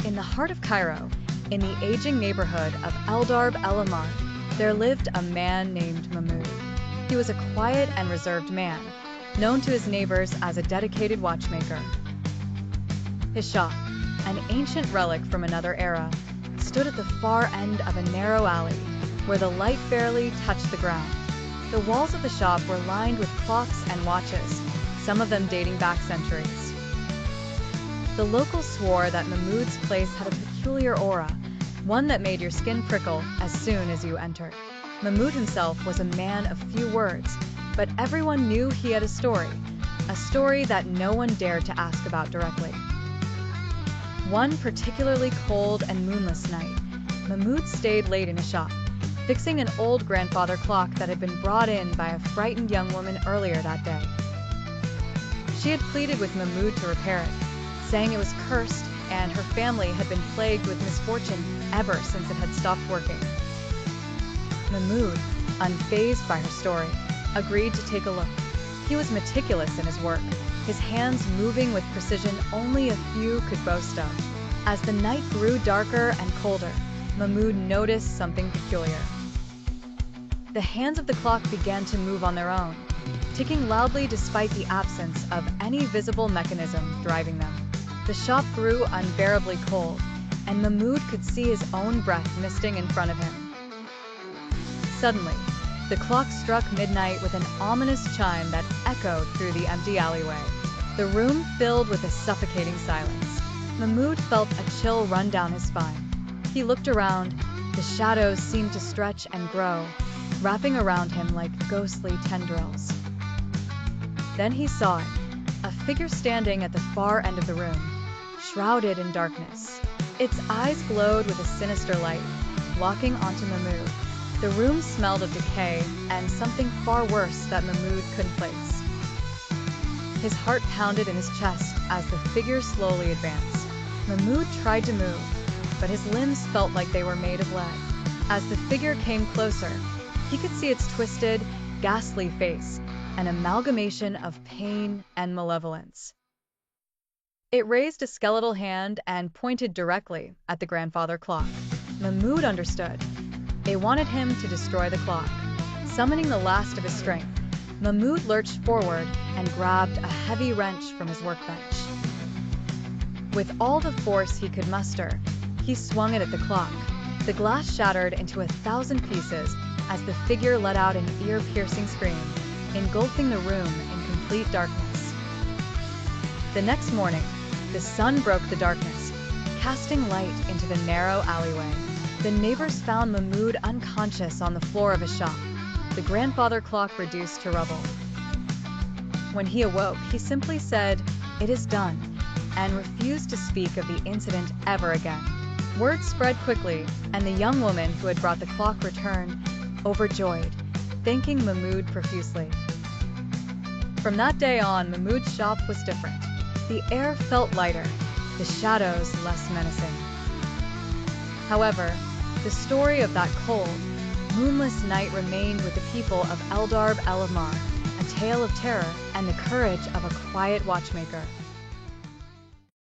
In the heart of Cairo, in the aging neighborhood of El Darb El Amar, there lived a man named Mahmoud. He was a quiet and reserved man, known to his neighbors as a dedicated watchmaker. His shop, an ancient relic from another era, stood at the far end of a narrow alley, where the light barely touched the ground. The walls of the shop were lined with clocks and watches, some of them dating back centuries. The locals swore that Mahmoud's place had a peculiar aura, one that made your skin prickle as soon as you entered. Mahmoud himself was a man of few words, but everyone knew he had a story that no one dared to ask about directly. One particularly cold and moonless night, Mahmoud stayed late in his shop, fixing an old grandfather clock that had been brought in by a frightened young woman earlier that day. She had pleaded with Mahmoud to repair it, saying it was cursed and her family had been plagued with misfortune ever since it had stopped working. Mahmoud, unfazed by her story, agreed to take a look. He was meticulous in his work, his hands moving with precision only a few could boast of. As the night grew darker and colder, Mahmoud noticed something peculiar. The hands of the clock began to move on their own, ticking loudly despite the absence of any visible mechanism driving them. The shop grew unbearably cold, and Mahmoud could see his own breath misting in front of him. Suddenly, the clock struck midnight with an ominous chime that echoed through the empty alleyway. The room filled with a suffocating silence. Mahmoud felt a chill run down his spine. He looked around. The shadows seemed to stretch and grow, wrapping around him like ghostly tendrils. Then he saw it, a figure standing at the far end of the room, shrouded in darkness. Its eyes glowed with a sinister light, locking onto Mahmoud. The room smelled of decay and something far worse that Mahmoud couldn't place. His heart pounded in his chest as the figure slowly advanced. Mahmoud tried to move, but his limbs felt like they were made of lead. As the figure came closer, he could see its twisted, ghastly face, an amalgamation of pain and malevolence. It raised a skeletal hand and pointed directly at the grandfather clock. Mahmoud understood. It wanted him to destroy the clock. Summoning the last of his strength, Mahmoud lurched forward and grabbed a heavy wrench from his workbench. With all the force he could muster, he swung it at the clock. The glass shattered into 1,000 pieces as the figure let out an ear-piercing scream, engulfing the room in complete darkness. The next morning, the sun broke the darkness, casting light into the narrow alleyway. The neighbors found Mahmoud unconscious on the floor of his shop, the grandfather clock reduced to rubble. When he awoke, he simply said, "It is done," and refused to speak of the incident ever again. Word spread quickly, and the young woman who had brought the clock returned, overjoyed, thanking Mahmoud profusely. From that day on, Mahmoud's shop was different. The air felt lighter, the shadows less menacing. However, the story of that cold, moonless night remained with the people of El Darb El Amar, a tale of terror and the courage of a quiet watchmaker.